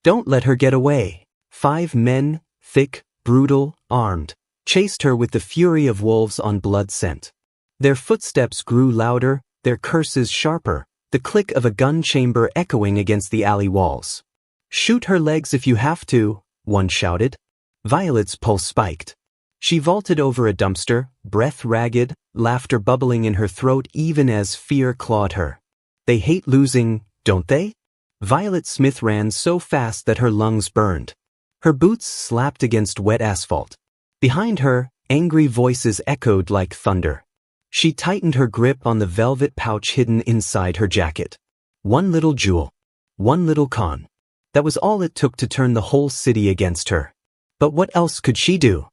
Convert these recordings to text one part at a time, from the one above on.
Don't let her get away. 5 men, thick, brutal, armed, chased her with the fury of wolves on blood scent. Their footsteps grew louder, their curses sharper, the click of a gun chamber echoing against the alley walls. "Shoot her legs if you have to," one shouted. Violet's pulse spiked. She vaulted over a dumpster, breath ragged, laughter bubbling in her throat even as fear clawed her. "They hate losing, don't they?" Violet Smith ran so fast that her lungs burned. Her boots slapped against wet asphalt. Behind her, angry voices echoed like thunder. She tightened her grip on the velvet pouch hidden inside her jacket. One little jewel. One little con. That was all it took to turn the whole city against her. But what else could she do?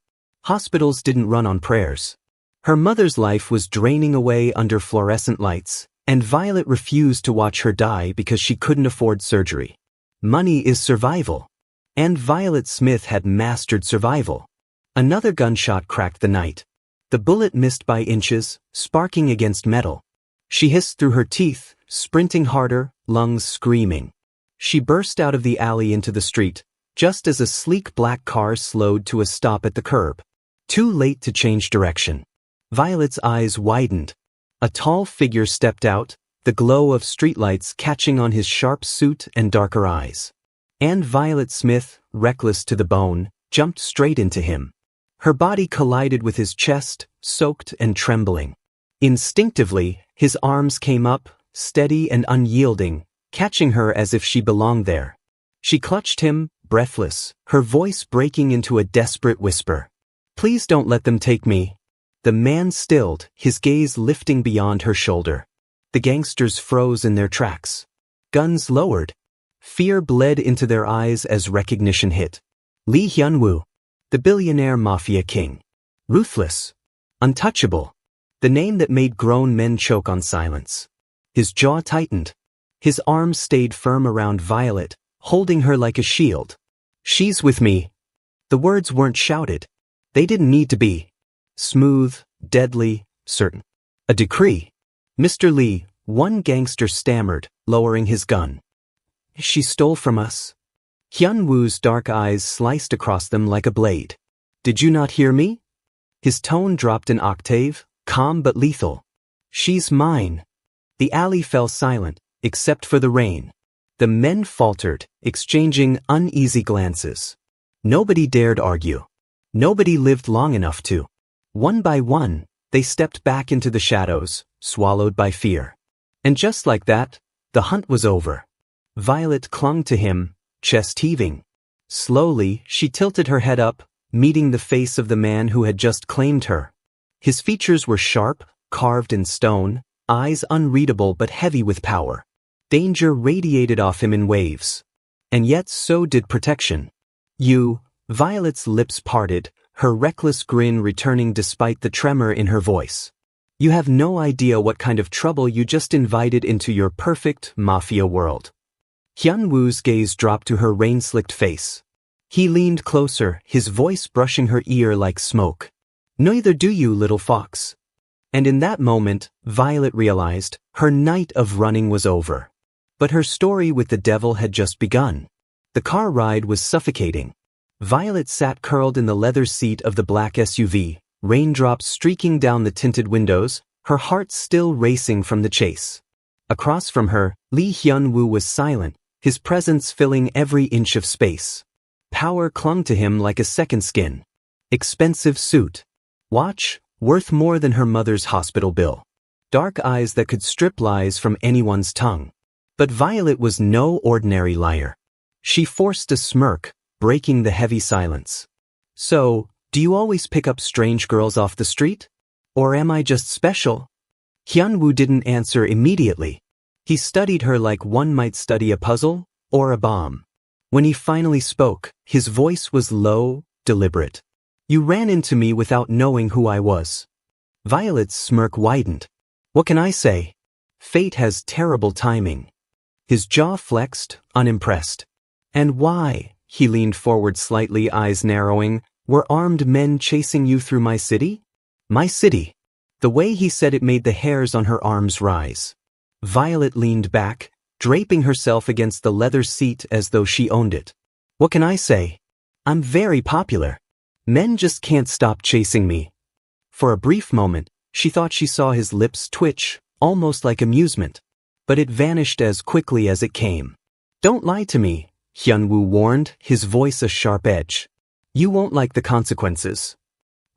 Hospitals didn't run on prayers. Her mother's life was draining away under fluorescent lights, and Violet refused to watch her die because she couldn't afford surgery. Money is survival. And Violet Smith had mastered survival. Another gunshot cracked the night. The bullet missed by inches, sparking against metal. She hissed through her teeth, sprinting harder, lungs screaming. She burst out of the alley into the street, just as a sleek black car slowed to a stop at the curb. Too late to change direction. Violet's eyes widened. A tall figure stepped out, the glow of streetlights catching on his sharp suit and darker eyes. And Violet Smith, reckless to the bone, jumped straight into him. Her body collided with his chest, soaked and trembling. Instinctively, his arms came up, steady and unyielding, catching her as if she belonged there. She clutched him, breathless, her voice breaking into a desperate whisper. "Please don't let them take me." The man stilled, his gaze lifting beyond her shoulder. The gangsters froze in their tracks. Guns lowered. Fear bled into their eyes as recognition hit. Lee Hyun-woo. The billionaire mafia king. Ruthless. Untouchable. The name that made grown men choke on silence. His jaw tightened. His arms stayed firm around Violet, holding her like a shield. "She's with me." The words weren't shouted. They didn't need to be. Smooth, deadly, certain. A decree. "Mr. Lee," one gangster stammered, lowering his gun. "She stole from us." Hyun-woo's dark eyes sliced across them like a blade. "Did you not hear me?" His tone dropped an octave, calm but lethal. "She's mine." The alley fell silent, except for the rain. The men faltered, exchanging uneasy glances. Nobody dared argue. Nobody lived long enough to. One by one, they stepped back into the shadows, swallowed by fear. And just like that, the hunt was over. Violet clung to him, chest heaving. Slowly, she tilted her head up, meeting the face of the man who had just claimed her. His features were sharp, carved in stone, eyes unreadable but heavy with power. Danger radiated off him in waves. And yet so did protection. "You," Violet's lips parted, her reckless grin returning despite the tremor in her voice. "You have no idea what kind of trouble you just invited into your perfect mafia world." Hyun-woo's gaze dropped to her rain-slicked face. He leaned closer, his voice brushing her ear like smoke. "Neither do you, little fox." And in that moment, Violet realized her night of running was over. But her story with the devil had just begun. The car ride was suffocating. Violet sat curled in the leather seat of the black SUV, raindrops streaking down the tinted windows, her heart still racing from the chase. Across from her, Lee Hyun-woo was silent, his presence filling every inch of space. Power clung to him like a second skin. Expensive suit. Watch, worth more than her mother's hospital bill. Dark eyes that could strip lies from anyone's tongue. But Violet was no ordinary liar. She forced a smirk, breaking the heavy silence. "So, do you always pick up strange girls off the street? Or am I just special?" Hyun-woo didn't answer immediately. He studied her like one might study a puzzle, or a bomb. When he finally spoke, his voice was low, deliberate. "You ran into me without knowing who I was." Violet's smirk widened. "What can I say? Fate has terrible timing." His jaw flexed, unimpressed. "And why?" He leaned forward slightly, eyes narrowing. "Were armed men chasing you through my city?" "My city." The way he said it made the hairs on her arms rise. Violet leaned back, draping herself against the leather seat as though she owned it. What can I say? I'm very popular. Men just can't stop chasing me. For a brief moment, she thought she saw his lips twitch, almost like amusement. But it vanished as quickly as it came. Don't lie to me, Hyunwoo warned, his voice a sharp edge. You won't like the consequences.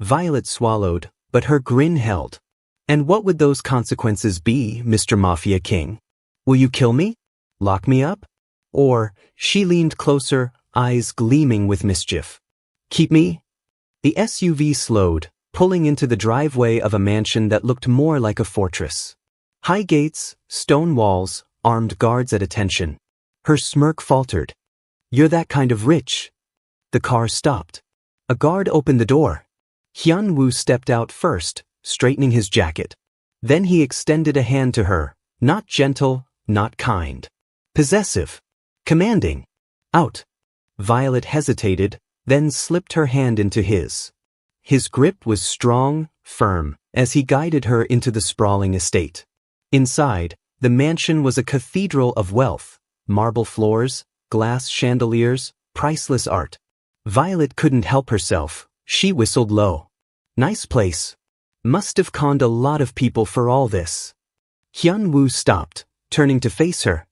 Violet swallowed, but her grin held. And what would those consequences be, Mr. Mafia King? Will you kill me? Lock me up? Or, she leaned closer, eyes gleaming with mischief. Keep me? The SUV slowed, pulling into the driveway of a mansion that looked more like a fortress. High gates, stone walls, armed guards at attention. Her smirk faltered. You're that kind of rich. The car stopped. A guard opened the door. Hyunwoo stepped out first, straightening his jacket. Then he extended a hand to her, not gentle, not kind. Possessive. Commanding. Out. Violet hesitated, then slipped her hand into his. His grip was strong, firm, as he guided her into the sprawling estate. Inside, the mansion was a cathedral of wealth, marble floors, glass chandeliers, priceless art. Violet couldn't help herself, she whistled low. Nice place. Must have conned a lot of people for all this. Hyunwoo stopped, turning to face her.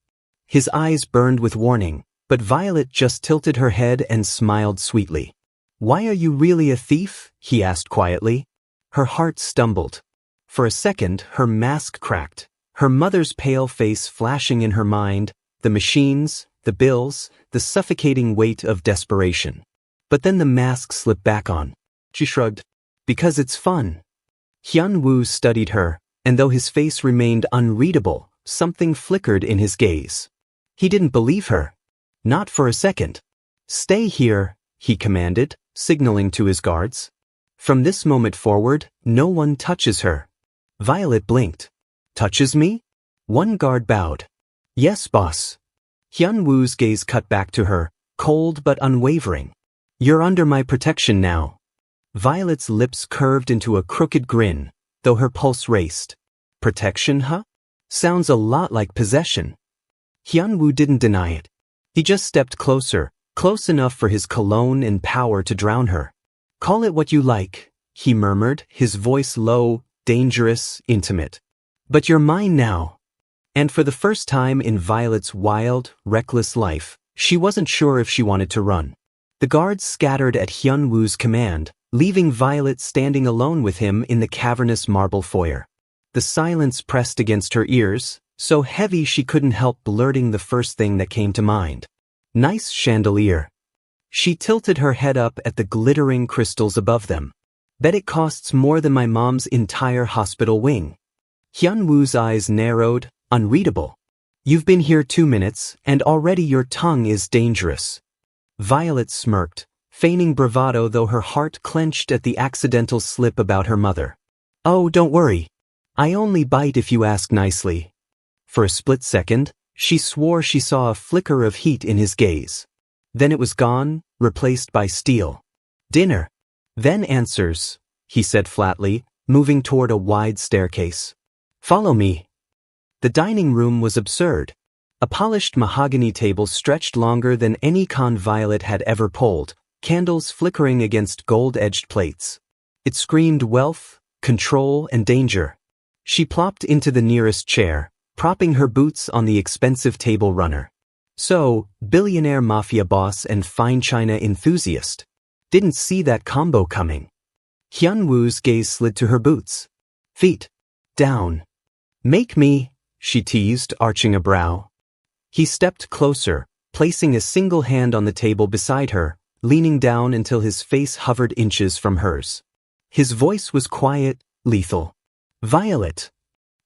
His eyes burned with warning, but Violet just tilted her head and smiled sweetly. Why are you really a thief? He asked quietly. Her heart stumbled. For a second, her mask cracked, her mother's pale face flashing in her mind, the machines, the bills, the suffocating weight of desperation. But then the mask slipped back on. She shrugged. Because it's fun. Hyunwoo studied her, and though his face remained unreadable, something flickered in his gaze. He didn't believe her. Not for a second. Stay here, he commanded, signaling to his guards. From this moment forward, no one touches her. Violet blinked. Touches me? One guard bowed. Yes, boss. Hyunwoo's gaze cut back to her, cold but unwavering. You're under my protection now. Violet's lips curved into a crooked grin, though her pulse raced. Protection, huh? Sounds a lot like possession. Hyunwoo didn't deny it. He just stepped closer, close enough for his cologne and power to drown her. Call it what you like, he murmured, his voice low, dangerous, intimate. But you're mine now. And for the first time in Violet's wild, reckless life, she wasn't sure if she wanted to run. The guards scattered at Hyunwoo's command, leaving Violet standing alone with him in the cavernous marble foyer. The silence pressed against her ears, so heavy she couldn't help blurting the first thing that came to mind. Nice chandelier. She tilted her head up at the glittering crystals above them. Bet it costs more than my mom's entire hospital wing. Hyunwoo's eyes narrowed, unreadable. You've been here 2 minutes, and already your tongue is dangerous. Violet smirked, feigning bravado though her heart clenched at the accidental slip about her mother. Oh, don't worry. I only bite if you ask nicely. For a split second, she swore she saw a flicker of heat in his gaze. Then it was gone, replaced by steel. Dinner. Then answers, he said flatly, moving toward a wide staircase. Follow me. The dining room was absurd. A polished mahogany table stretched longer than any con Violet had ever pulled, candles flickering against gold-edged plates. It screamed wealth, control, and danger. She plopped into the nearest chair, propping her boots on the expensive table runner. So, billionaire mafia boss and fine china enthusiast. Didn't see that combo coming. Hyunwoo's gaze slid to her boots. Feet. Down. Make me, she teased, arching a brow. He stepped closer, placing a single hand on the table beside her, leaning down until his face hovered inches from hers. His voice was quiet, lethal. Violet.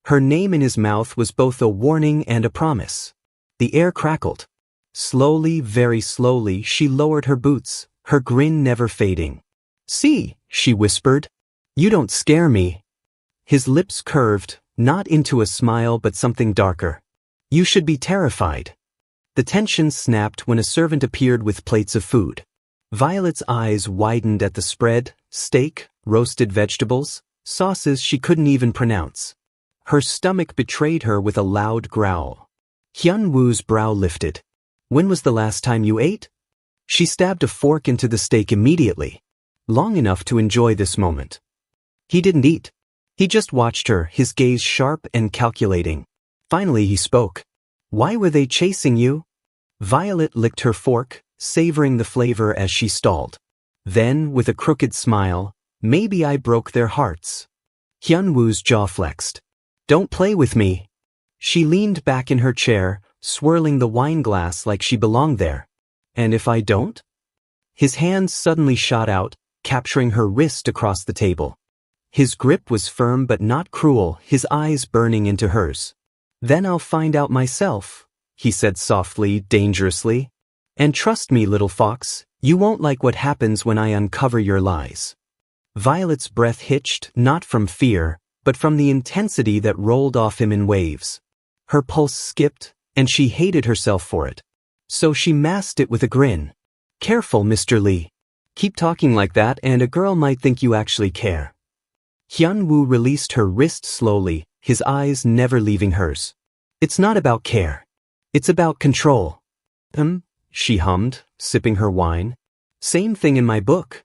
Her name in his mouth was both a warning and a promise. The air crackled. Slowly, very slowly, she lowered her boots, her grin never fading. See, she whispered. You don't scare me. His lips curved, not into a smile but something darker. You should be terrified. The tension snapped when a servant appeared with plates of food. Violet's eyes widened at the spread, steak, roasted vegetables, sauces she couldn't even pronounce. Her stomach betrayed her with a loud growl. Hyunwoo's brow lifted. When was the last time you ate? She stabbed a fork into the steak immediately, long enough to enjoy this moment. He didn't eat. He just watched her, his gaze sharp and calculating. Finally he spoke. "Why were they chasing you?" Violet licked her fork, savoring the flavor as she stalled. Then, with a crooked smile, "Maybe I broke their hearts." Hyunwoo's jaw flexed. "Don't play with me." She leaned back in her chair, swirling the wine glass like she belonged there. "And if I don't?" His hand suddenly shot out, capturing her wrist across the table. His grip was firm but not cruel, his eyes burning into hers. "Then I'll find out myself," he said softly, dangerously. "And trust me, little fox, you won't like what happens when I uncover your lies." Violet's breath hitched, not from fear, but from the intensity that rolled off him in waves. Her pulse skipped, and she hated herself for it. So she masked it with a grin. "Careful, Mr. Lee. Keep talking like that and a girl might think you actually care." Hyunwoo released her wrist slowly, his eyes never leaving hers. "It's not about care. It's about control." She hummed, sipping her wine. "Same thing in my book."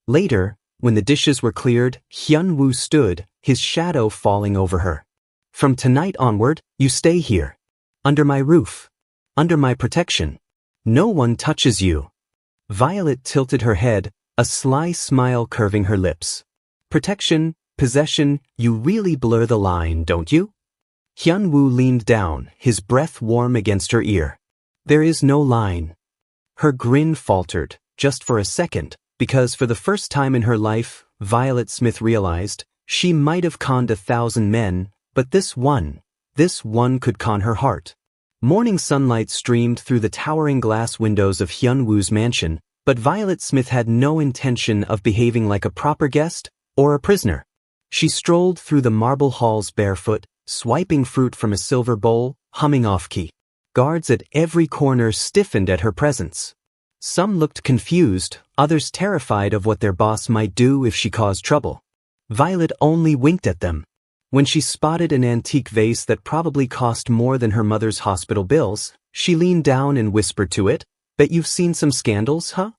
Later, when the dishes were cleared, Hyunwoo stood, his shadow falling over her. "From tonight onward, you stay here. Under my roof. Under my protection. No one touches you." Violet tilted her head, a sly smile curving her lips. "Protection, possession, you really blur the line, don't you?" Hyunwoo leaned down, his breath warm against her ear. "There is no line." Her grin faltered, just for a second, because for the first time in her life, Violet Smith realized, she might have conned 1,000 men, but this one could con her heart. Morning sunlight streamed through the towering glass windows of Hyunwoo's mansion, but Violet Smith had no intention of behaving like a proper guest or a prisoner. She strolled through the marble halls barefoot, swiping fruit from a silver bowl, humming off-key. Guards at every corner stiffened at her presence. Some looked confused, others terrified of what their boss might do if she caused trouble. Violet only winked at them. When she spotted an antique vase that probably cost more than her mother's hospital bills, she leaned down and whispered to it, "Bet you've seen some scandals, huh?"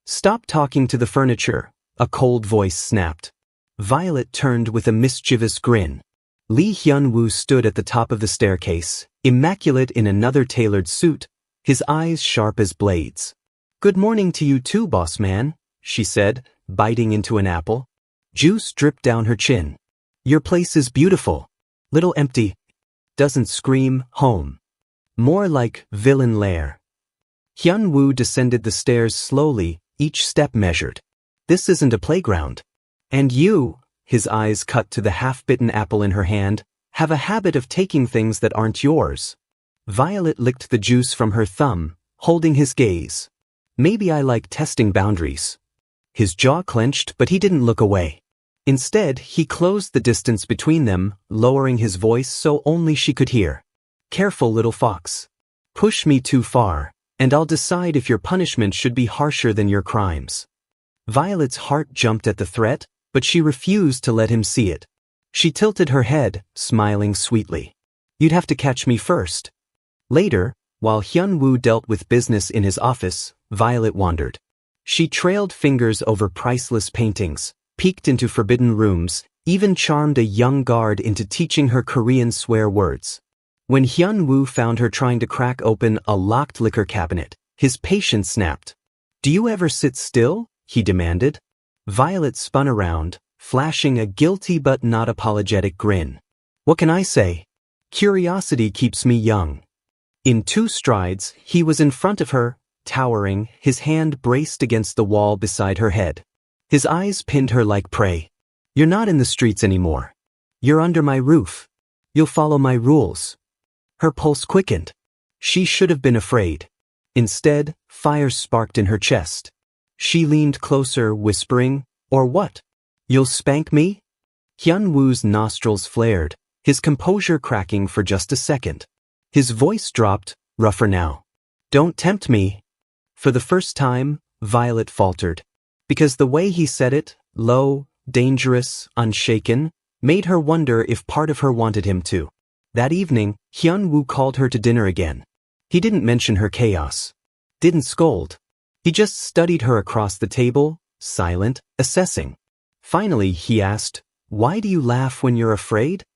"Stop talking to the furniture," a cold voice snapped. Violet turned with a mischievous grin. Lee Hyunwoo stood at the top of the staircase, immaculate in another tailored suit, his eyes sharp as blades. "Good morning to you too, boss man," she said, biting into an apple. Juice dripped down her chin. "Your place is beautiful. Little empty. Doesn't scream home. More like villain lair." Hyunwoo descended the stairs slowly, each step measured. "This isn't a playground. And you," his eyes cut to the half-bitten apple in her hand, "have a habit of taking things that aren't yours." Violet licked the juice from her thumb, holding his gaze. "Maybe I like testing boundaries." His jaw clenched, but he didn't look away. Instead, he closed the distance between them, lowering his voice so only she could hear. "Careful, little fox. Push me too far, and I'll decide if your punishment should be harsher than your crimes." Violet's heart jumped at the threat, but she refused to let him see it. She tilted her head, smiling sweetly. "You'd have to catch me first." Later, while Hyunwoo dealt with business in his office, Violet wandered. She trailed fingers over priceless paintings, peeked into forbidden rooms, even charmed a young guard into teaching her Korean swear words. When Hyunwoo found her trying to crack open a locked liquor cabinet, his patience snapped. "Do you ever sit still?" he demanded. Violet spun around, flashing a guilty but not apologetic grin. "What can I say? Curiosity keeps me young." In 2 strides, he was in front of her, towering, his hand braced against the wall beside her head. His eyes pinned her like prey. "You're not in the streets anymore. You're under my roof. You'll follow my rules." Her pulse quickened. She should have been afraid. Instead, fire sparked in her chest. She leaned closer, whispering, "Or what? You'll spank me?" Hyunwoo's nostrils flared, his composure cracking for just a second. His voice dropped, rougher now. "Don't tempt me." For the first time, Violet faltered. Because the way he said it, low, dangerous, unshaken, made her wonder if part of her wanted him to. That evening, Hyunwoo called her to dinner again. He didn't mention her chaos. Didn't scold. He just studied her across the table, silent, assessing. Finally, he asked, "Why do you laugh when you're afraid?"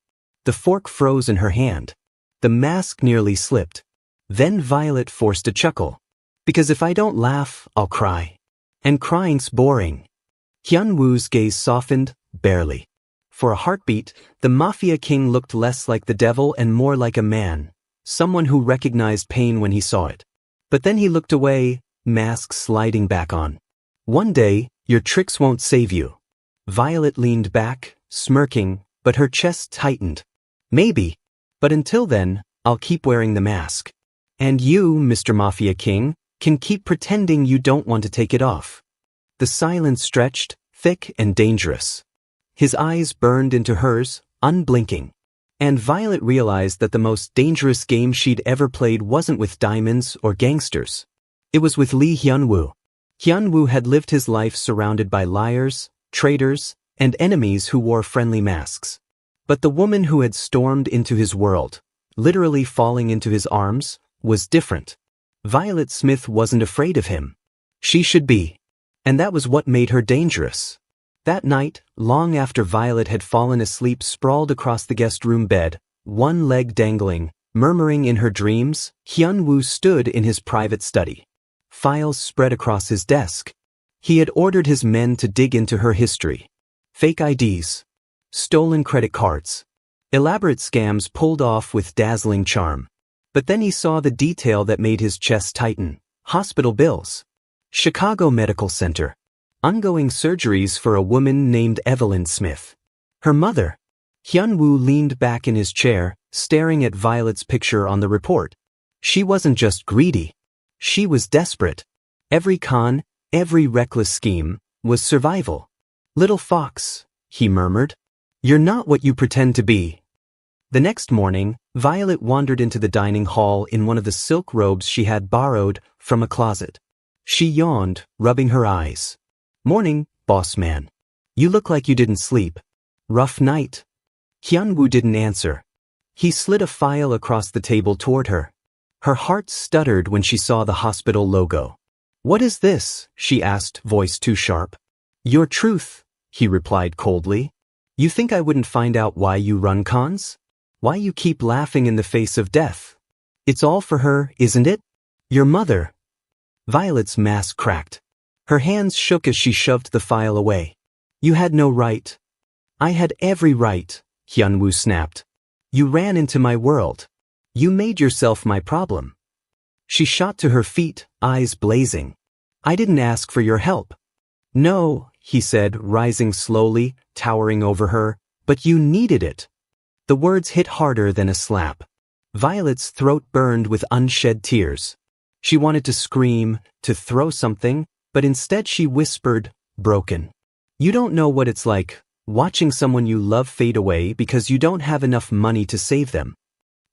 The fork froze in her hand. The mask nearly slipped. Then Violet forced a chuckle. "Because if I don't laugh, I'll cry. And crying's boring." Hyun-woo's gaze softened, barely. For a heartbeat, the Mafia King looked less like the devil and more like a man, someone who recognized pain when he saw it. But then he looked away, mask sliding back on. "One day, your tricks won't save you." Violet leaned back, smirking, but her chest tightened. "Maybe. But until then, I'll keep wearing the mask. And you, Mr. Mafia King, can keep pretending you don't want to take it off." The silence stretched, thick and dangerous. His eyes burned into hers, unblinking. And Violet realized that the most dangerous game she'd ever played wasn't with diamonds or gangsters. It was with Lee Hyun-woo. Hyun-woo had lived his life surrounded by liars, traitors, and enemies who wore friendly masks. But the woman who had stormed into his world, literally falling into his arms, was different. Violet Smith wasn't afraid of him. She should be. And that was what made her dangerous. That night, long after Violet had fallen asleep sprawled across the guest room bed, one leg dangling, murmuring in her dreams, Hyun-woo stood in his private study. Files spread across his desk. He had ordered his men to dig into her history. Fake IDs. Stolen credit cards. Elaborate scams pulled off with dazzling charm. But then he saw the detail that made his chest tighten. Hospital bills. Chicago Medical Center. Ongoing surgeries for a woman named Evelyn Smith. Her mother. Hyun-woo leaned back in his chair, staring at Violet's picture on the report. She wasn't just greedy. She was desperate. Every con, every reckless scheme, was survival. "Little fox," he murmured. "You're not what you pretend to be." The next morning, Violet wandered into the dining hall in one of the silk robes she had borrowed from a closet. She yawned, rubbing her eyes. "Morning, boss man. You look like you didn't sleep. Rough night?" Hyun-woo didn't answer. He slid a file across the table toward her. Her heart stuttered when she saw the hospital logo. "What is this?" she asked, voice too sharp. "Your truth," he replied coldly. "You think I wouldn't find out why you run cons? Why you keep laughing in the face of death? It's all for her, isn't it? Your mother." Violet's mask cracked. Her hands shook as she shoved the file away. "You had no right." "I had every right," Hyun-woo snapped. "You ran into my world. You made yourself my problem." She shot to her feet, eyes blazing. "I didn't ask for your help." "No," he said, rising slowly, towering over her, "but you needed it." The words hit harder than a slap. Violet's throat burned with unshed tears. She wanted to scream, to throw something, but instead she whispered, broken. "You don't know what it's like, watching someone you love fade away because you don't have enough money to save them."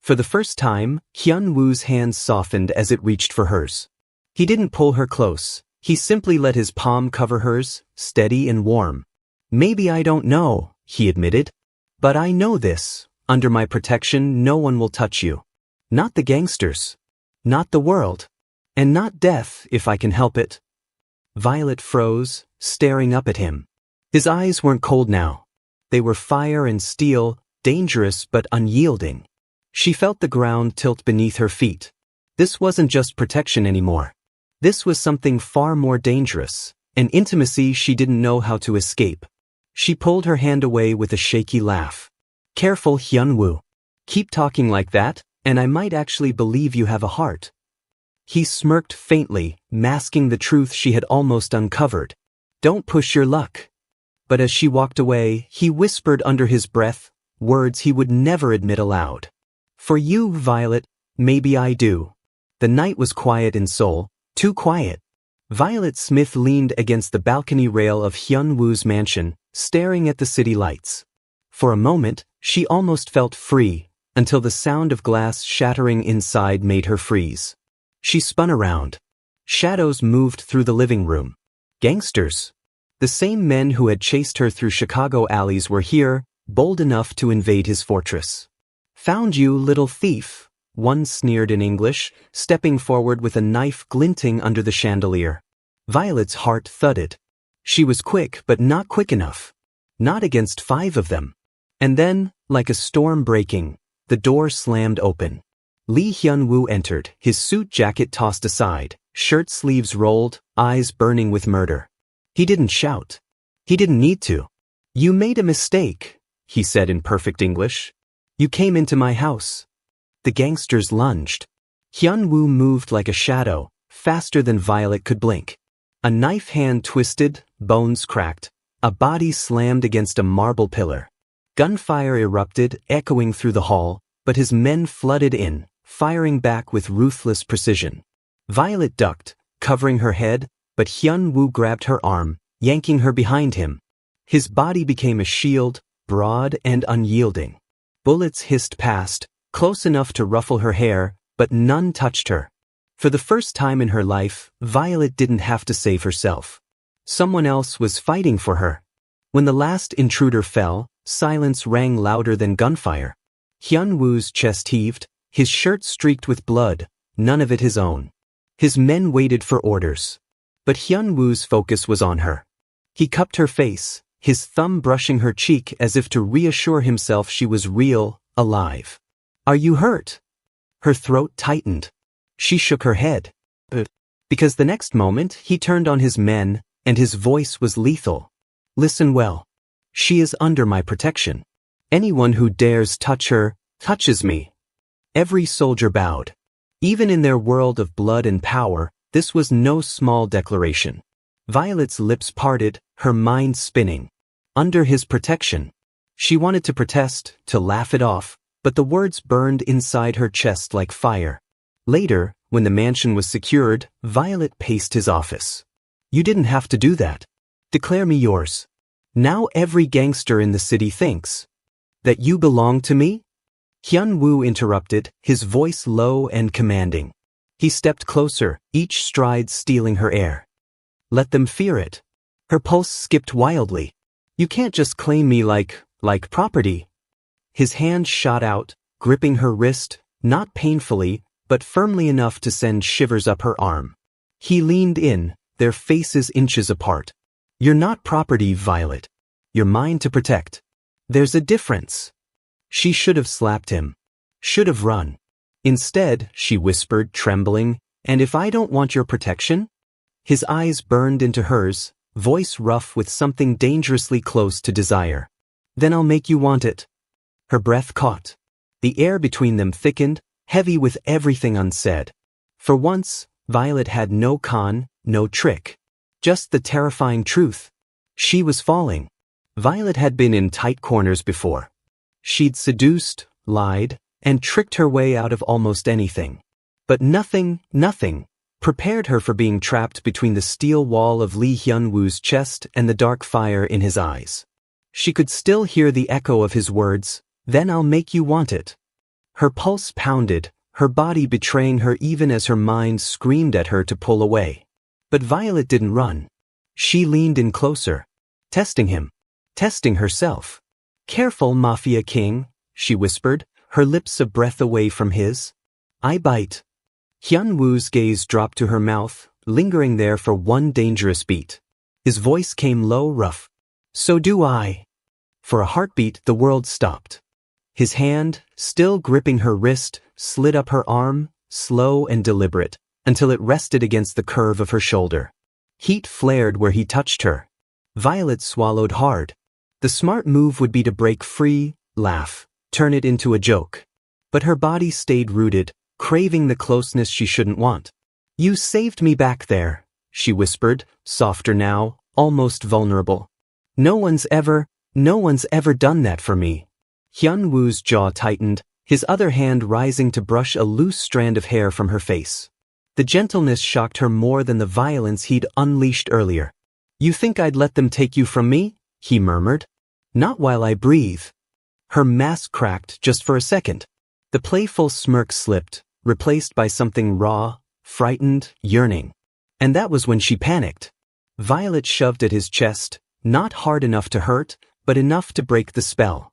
For the first time, Hyun-woo's hands softened as it reached for hers. He didn't pull her close. He simply let his palm cover hers, steady and warm. "Maybe I don't know," he admitted. "But I know this. Under my protection, no one will touch you. Not the gangsters. Not the world. And not death, if I can help it." Violet froze, staring up at him. His eyes weren't cold now. They were fire and steel, dangerous but unyielding. She felt the ground tilt beneath her feet. This wasn't just protection anymore. This was something far more dangerous, an intimacy she didn't know how to escape. She pulled her hand away with a shaky laugh. "Careful, Hyun-woo. Keep talking like that, and I might actually believe you have a heart." He smirked faintly, masking the truth she had almost uncovered. "Don't push your luck." But as she walked away, he whispered under his breath, words he would never admit aloud. "For you, Violet, maybe I do." The night was quiet in Seoul, too quiet. Violet Smith leaned against the balcony rail of Hyun-woo's mansion, staring at the city lights. For a moment, she almost felt free, until the sound of glass shattering inside made her freeze. She spun around. Shadows moved through the living room. Gangsters. The same men who had chased her through Chicago alleys were here, bold enough to invade his fortress. "Found you, little thief," one sneered in English, stepping forward with a knife glinting under the chandelier. Violet's heart thudded. She was quick, but not quick enough. Not against 5 of them. And then, like a storm breaking, the door slammed open. Lee Hyun-woo entered, his suit jacket tossed aside, shirt sleeves rolled, eyes burning with murder. He didn't shout. He didn't need to. "You made a mistake," he said in perfect English. "You came into my house." The gangsters lunged. Hyun-woo moved like a shadow, faster than Violet could blink. A knife hand twisted, bones cracked. A body slammed against a marble pillar. Gunfire erupted, echoing through the hall, but his men flooded in, firing back with ruthless precision. Violet ducked, covering her head, but Hyun-woo grabbed her arm, yanking her behind him. His body became a shield, broad and unyielding. Bullets hissed past, close enough to ruffle her hair, but none touched her. For the first time in her life, Violet didn't have to save herself. Someone else was fighting for her. When the last intruder fell, silence rang louder than gunfire. Hyun-woo's chest heaved, his shirt streaked with blood, none of it his own. His men waited for orders. But Hyun-woo's focus was on her. He cupped her face, his thumb brushing her cheek as if to reassure himself she was real, alive. "Are you hurt?" Her throat tightened. She shook her head. Because the next moment he turned on his men, and his voice was lethal. "Listen well. She is under my protection. Anyone who dares touch her, touches me." Every soldier bowed. Even in their world of blood and power, this was no small declaration. Violet's lips parted, her mind spinning. Under his protection. She wanted to protest, to laugh it off, but the words burned inside her chest like fire. Later, when the mansion was secured, Violet paced his office. "You didn't have to do that. Declare me yours. Now every gangster in the city thinks that you belong to me?" Hyun-woo interrupted, his voice low and commanding. He stepped closer, each stride stealing her air. "Let them fear it." Her pulse skipped wildly. "You can't just claim me like property." His hand shot out, gripping her wrist, not painfully, but firmly enough to send shivers up her arm. He leaned in, their faces inches apart. "You're not property, Violet. You're mine to protect. There's a difference." She should have slapped him. Should have run. Instead, she whispered, trembling, "And if I don't want your protection?" His eyes burned into hers, voice rough with something dangerously close to desire. "Then I'll make you want it." Her breath caught. The air between them thickened, heavy with everything unsaid. For once, Violet had no con, no trick. Just the terrifying truth. She was falling. Violet had been in tight corners before. She'd seduced, lied, and tricked her way out of almost anything. But nothing, prepared her for being trapped between the steel wall of Lee Hyun-woo's chest and the dark fire in his eyes. She could still hear the echo of his words, "Then I'll make you want it." Her pulse pounded, her body betraying her even as her mind screamed at her to pull away. But Violet didn't run. She leaned in closer. Testing him. Testing herself. "Careful, Mafia King," she whispered, her lips a breath away from his. "I bite." Hyun-woo's gaze dropped to her mouth, lingering there for one dangerous beat. His voice came low, rough. "So do I." For a heartbeat, the world stopped. His hand, still gripping her wrist, slid up her arm, slow and deliberate, until it rested against the curve of her shoulder. Heat flared where he touched her. Violet swallowed hard. The smart move would be to break free, laugh, turn it into a joke. But her body stayed rooted, craving the closeness she shouldn't want. "You saved me back there," she whispered, softer now, almost vulnerable. No one's ever done that for me." Hyun-woo's jaw tightened, his other hand rising to brush a loose strand of hair from her face. The gentleness shocked her more than the violence he'd unleashed earlier. "You think I'd let them take you from me?" he murmured. "Not while I breathe." Her mask cracked just for a second. The playful smirk slipped, replaced by something raw, frightened, yearning. And that was when she panicked. Violet shoved at his chest, not hard enough to hurt, but enough to break the spell.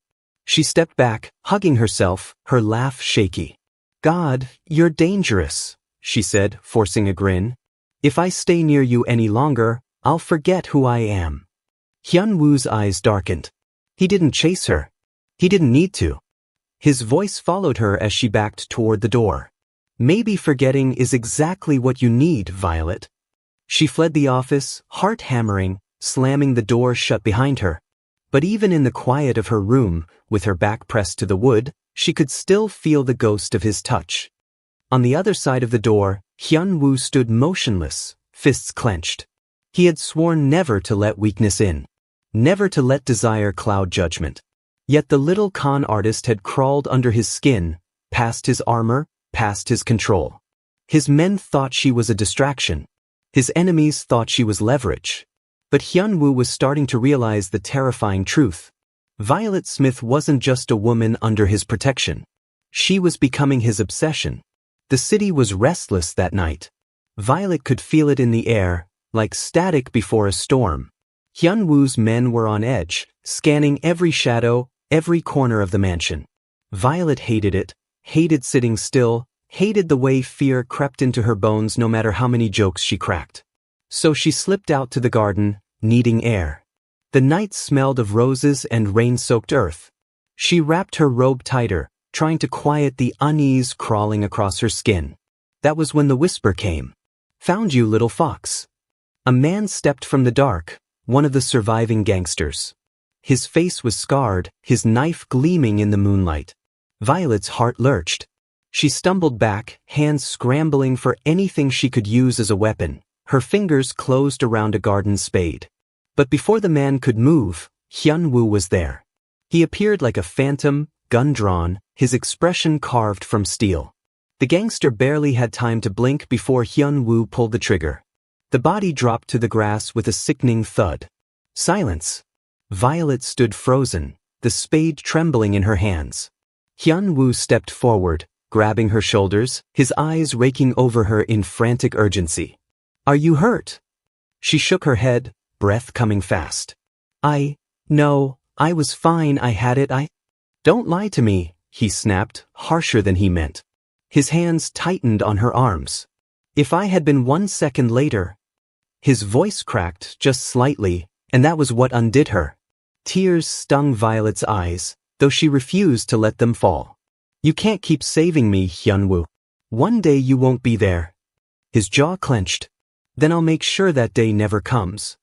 She stepped back, hugging herself, her laugh shaky. "God, you're dangerous," she said, forcing a grin. If I stay near you any longer, I'll forget who I am. Hyun-woo's eyes darkened. He didn't chase her. He didn't need to. His voice followed her as she backed toward the door. Maybe forgetting is exactly what you need, Violet. She fled the office, heart hammering, slamming the door shut behind her. But even in the quiet of her room, with her back pressed to the wood, she could still feel the ghost of his touch. On the other side of the door, Hyun-woo stood motionless, fists clenched. He had sworn never to let weakness in. Never to let desire cloud judgment. Yet the little con artist had crawled under his skin, past his armor, past his control. His men thought she was a distraction. His enemies thought she was leverage. But Hyun-woo was starting to realize the terrifying truth. Violet Smith wasn't just a woman under his protection. She was becoming his obsession. The city was restless that night. Violet could feel it in the air, like static before a storm. Hyun-woo's men were on edge, scanning every shadow, every corner of the mansion. Violet hated it, hated sitting still, hated the way fear crept into her bones no matter how many jokes she cracked. So she slipped out to the garden, needing air. The night smelled of roses and rain-soaked earth. She wrapped her robe tighter, trying to quiet the unease crawling across her skin. That was when the whisper came. "Found you, little fox." A man stepped from the dark, one of the surviving gangsters. His face was scarred, his knife gleaming in the moonlight. Violet's heart lurched. She stumbled back, hands scrambling for anything she could use as a weapon. Her fingers closed around a garden spade. But before the man could move, Hyun-woo was there. He appeared like a phantom, gun drawn, his expression carved from steel. The gangster barely had time to blink before Hyun-woo pulled the trigger. The body dropped to the grass with a sickening thud. Silence. Violet stood frozen, the spade trembling in her hands. Hyun-woo stepped forward, grabbing her shoulders, his eyes raking over her in frantic urgency. "Are you hurt?" She shook her head, breath coming fast. No, I was fine, I had it, Don't lie to me," he snapped, harsher than he meant. His hands tightened on her arms. "If I had been 1 second later..." His voice cracked just slightly, and that was what undid her. Tears stung Violet's eyes, though she refused to let them fall. "You can't keep saving me, Hyun-woo. One day you won't be there." His jaw clenched. "Then I'll make sure that day never comes."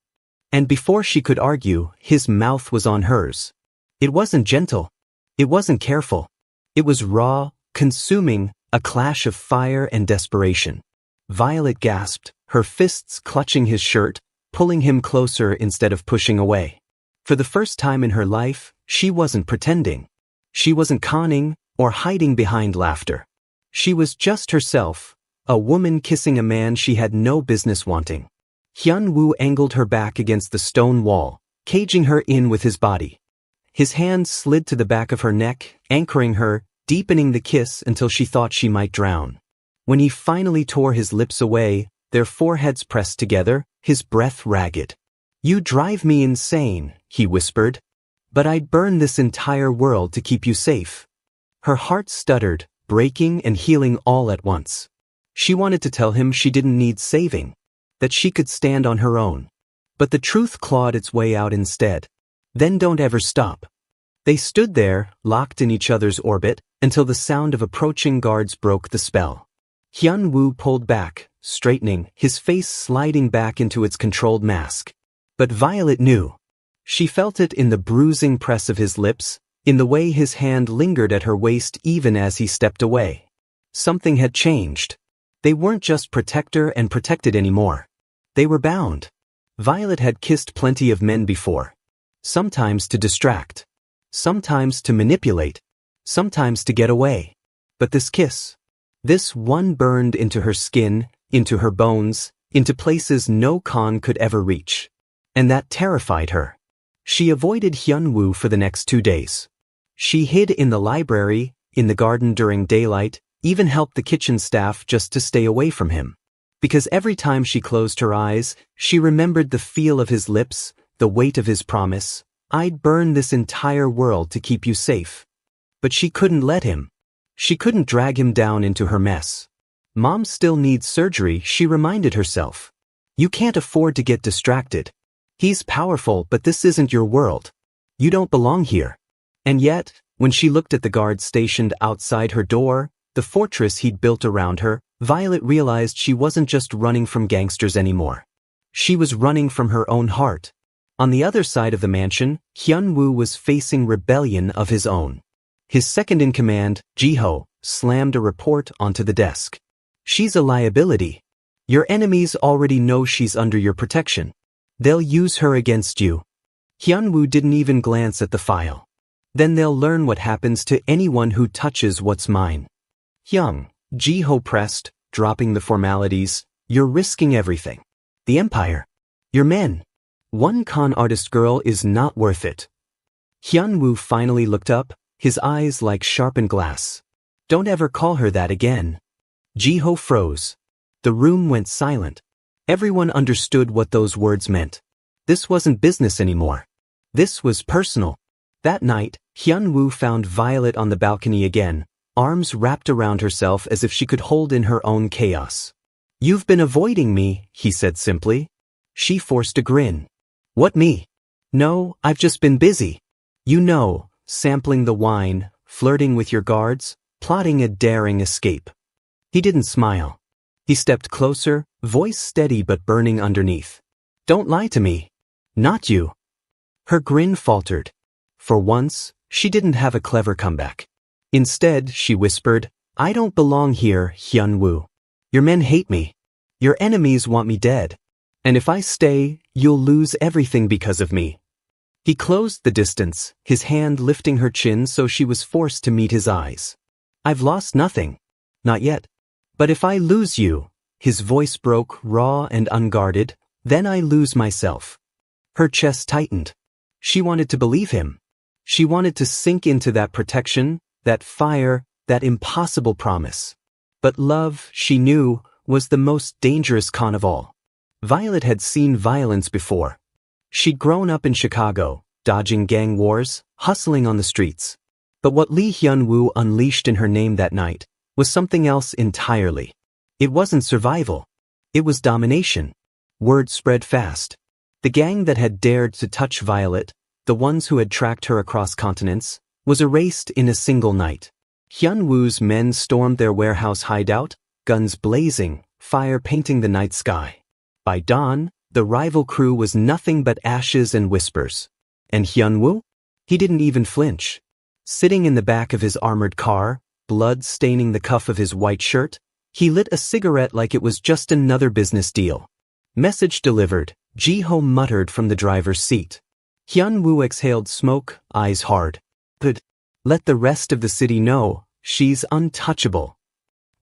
And before she could argue, his mouth was on hers. It wasn't gentle. It wasn't careful. It was raw, consuming, a clash of fire and desperation. Violet gasped, her fists clutching his shirt, pulling him closer instead of pushing away. For the first time in her life, she wasn't pretending. She wasn't conning or hiding behind laughter. She was just herself, a woman kissing a man she had no business wanting. Hyun-woo angled her back against the stone wall, caging her in with his body. His hand slid to the back of her neck, anchoring her, deepening the kiss until she thought she might drown. When he finally tore his lips away, their foreheads pressed together, his breath ragged. "You drive me insane," he whispered. "But I'd burn this entire world to keep you safe." Her heart stuttered, breaking and healing all at once. She wanted to tell him she didn't need saving, that she could stand on her own. But the truth clawed its way out instead. "Then don't ever stop." They stood there, locked in each other's orbit, until the sound of approaching guards broke the spell. Hyun-woo pulled back, straightening, his face sliding back into its controlled mask. But Violet knew. She felt it in the bruising press of his lips, in the way his hand lingered at her waist even as he stepped away. Something had changed. They weren't just protector and protected anymore. They were bound. Violet had kissed plenty of men before. Sometimes to distract. Sometimes to manipulate. Sometimes to get away. But this kiss. This one burned into her skin, into her bones, into places no con could ever reach. And that terrified her. She avoided Hyun-woo for the next 2 days. She hid in the library, in the garden during daylight, even helped the kitchen staff just to stay away from him. Because every time she closed her eyes, she remembered the feel of his lips, the weight of his promise. "I'd burn this entire world to keep you safe." But she couldn't let him. She couldn't drag him down into her mess. Mom still needs surgery, she reminded herself. You can't afford to get distracted. He's powerful, but this isn't your world. You don't belong here. And yet, when she looked at the guards stationed outside her door, the fortress he'd built around her, Violet realized she wasn't just running from gangsters anymore. She was running from her own heart. On the other side of the mansion, Hyun-woo was facing rebellion of his own. His second-in-command, Ji-ho, slammed a report onto the desk. She's a liability. Your enemies already know she's under your protection. They'll use her against you. Hyun-woo didn't even glance at the file. Then they'll learn what happens to anyone who touches what's mine. Hyung, Ji-ho pressed, dropping the formalities. You're risking everything. The empire. Your men. One con artist girl is not worth it. Hyun-woo finally looked up, his eyes like sharpened glass. Don't ever call her that again. Ji-ho froze. The room went silent. Everyone understood what those words meant. This wasn't business anymore. This was personal. That night, Hyun-woo found Violet on the balcony again, arms wrapped around herself as if she could hold in her own chaos. You've been avoiding me, he said simply. She forced a grin. What, me? No, I've just been busy. You know, sampling the wine, flirting with your guards, plotting a daring escape. He didn't smile. He stepped closer, voice steady but burning underneath. Don't lie to me. Not you. Her grin faltered. For once, she didn't have a clever comeback. Instead, she whispered, I don't belong here, Hyun-woo. Your men hate me. Your enemies want me dead. And if I stay, you'll lose everything because of me. He closed the distance, his hand lifting her chin so she was forced to meet his eyes. I've lost nothing. Not yet. But if I lose you, his voice broke raw and unguarded, then I lose myself. Her chest tightened. She wanted to believe him. She wanted to sink into that protection, that fire, that impossible promise. But love, she knew, was the most dangerous con of all. Violet had seen violence before. She'd grown up in Chicago, dodging gang wars, hustling on the streets. But what Lee Hyun-woo unleashed in her name that night was something else entirely. It wasn't survival. It was domination. Word spread fast. The gang that had dared to touch Violet, the ones who had tracked her across continents, was erased in a single night. Hyun-woo's men stormed their warehouse hideout, guns blazing, fire painting the night sky. By dawn, the rival crew was nothing but ashes and whispers. And Hyun-woo? He didn't even flinch. Sitting in the back of his armored car, blood staining the cuff of his white shirt, he lit a cigarette like it was just another business deal. Message delivered, Ji-ho muttered from the driver's seat. Hyun-woo exhaled smoke, eyes hard. Good. Let the rest of the city know, she's untouchable.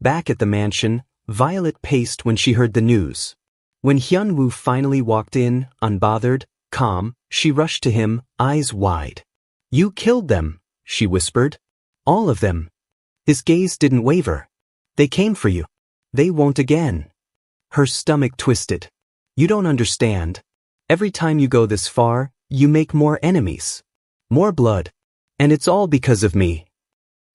Back at the mansion, Violet paced when she heard the news. When Hyun-woo finally walked in, unbothered, calm, she rushed to him, eyes wide. You killed them, she whispered. All of them. His gaze didn't waver. They came for you. They won't again. Her stomach twisted. You don't understand. Every time you go this far, you make more enemies. More blood. And it's all because of me.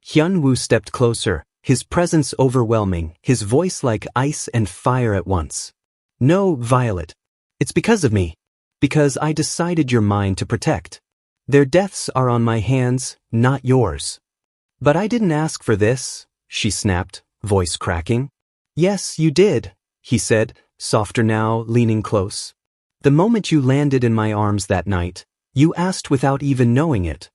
Hyun-woo stepped closer, his presence overwhelming, his voice like ice and fire at once. No, Violet. It's because of me. Because I decided you're mine to protect. Their deaths are on my hands, not yours. But I didn't ask for this, she snapped, voice cracking. Yes, you did, he said, softer now, leaning close. The moment you landed in my arms that night, you asked without even knowing it.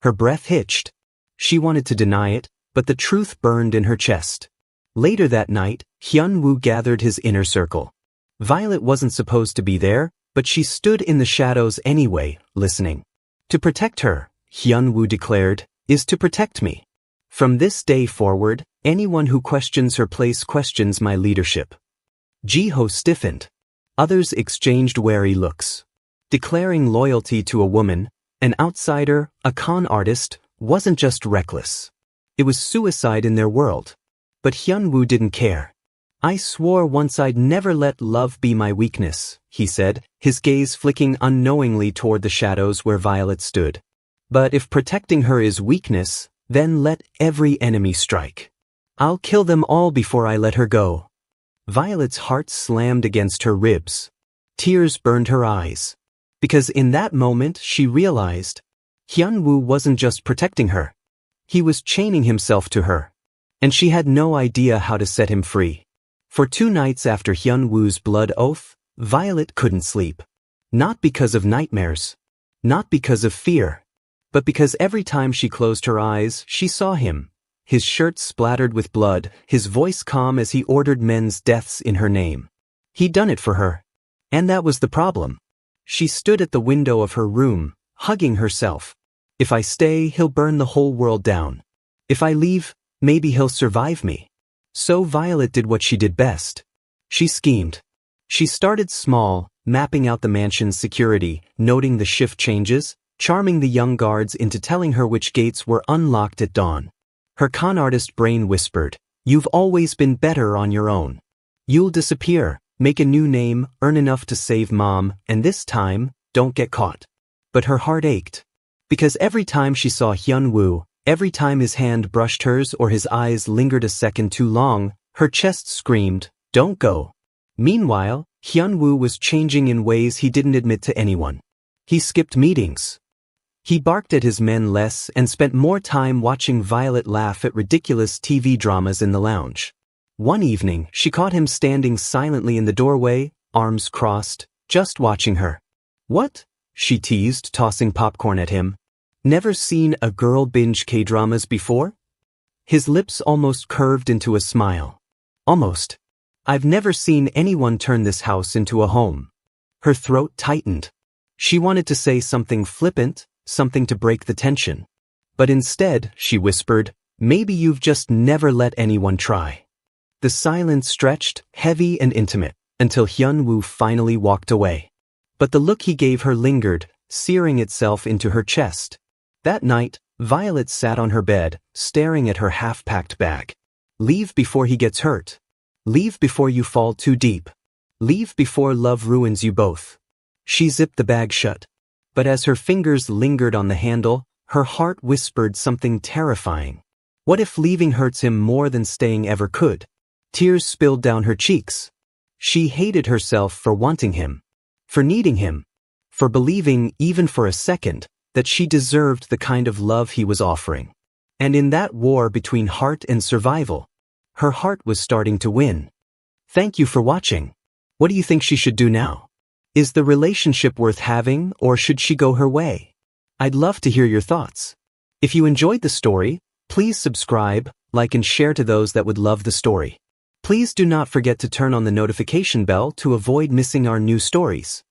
Her breath hitched. She wanted to deny it, but the truth burned in her chest. Later that night, Hyun-woo gathered his inner circle. Violet wasn't supposed to be there, but she stood in the shadows anyway, listening. To protect her, Hyun-woo declared, is to protect me. From this day forward, anyone who questions her place questions my leadership. Ji-ho stiffened. Others exchanged wary looks. Declaring loyalty to a woman, an outsider, a con artist, wasn't just reckless. It was suicide in their world. But Hyun-woo didn't care. I swore once I'd never let love be my weakness, he said, his gaze flicking unknowingly toward the shadows where Violet stood. But if protecting her is weakness, then let every enemy strike. I'll kill them all before I let her go. Violet's heart slammed against her ribs. Tears burned her eyes. Because in that moment she realized Hyun-woo wasn't just protecting her. He was chaining himself to her. And she had no idea how to set him free. For 2 nights after Hyun-woo's blood oath, Violet couldn't sleep. Not because of nightmares. Not because of fear. But because every time she closed her eyes, she saw him. His shirt splattered with blood, his voice calm as he ordered men's deaths in her name. He'd done it for her. And that was the problem. She stood at the window of her room, hugging herself. If I stay, he'll burn the whole world down. If I leave, maybe he'll survive me. So Violet did what she did best. She schemed. She started small, mapping out the mansion's security, noting the shift changes, charming the young guards into telling her which gates were unlocked at dawn. Her con artist brain whispered, "You've always been better on your own. You'll disappear, make a new name, earn enough to save mom, and this time, don't get caught." But her heart ached. Because every time she saw Hyun-woo, every time his hand brushed hers or his eyes lingered a second too long, her chest screamed, "Don't go." Meanwhile, Hyun-woo was changing in ways he didn't admit to anyone. He skipped meetings. He barked at his men less and spent more time watching Violet laugh at ridiculous TV dramas in the lounge. One evening, she caught him standing silently in the doorway, arms crossed, just watching her. "What?" she teased, tossing popcorn at him. "Never seen a girl binge K-dramas before?" His lips almost curved into a smile. "Almost. I've never seen anyone turn this house into a home." Her throat tightened. She wanted to say something flippant, something to break the tension. But instead, she whispered, "Maybe you've just never let anyone try." The silence stretched, heavy and intimate, until Hyun-woo finally walked away. But the look he gave her lingered, searing itself into her chest. That night, Violet sat on her bed, staring at her half-packed bag. Leave before he gets hurt. Leave before you fall too deep. Leave before love ruins you both. She zipped the bag shut. But as her fingers lingered on the handle, her heart whispered something terrifying. What if leaving hurts him more than staying ever could? Tears spilled down her cheeks. She hated herself for wanting him. For needing him. For believing, even for a second, that she deserved the kind of love he was offering. And in that war between heart and survival, her heart was starting to win. Thank you for watching. What do you think she should do now? Is the relationship worth having, or should she go her way? I'd love to hear your thoughts. If you enjoyed the story, please subscribe, like and share to those that would love the story. Please do not forget to turn on the notification bell to avoid missing our new stories.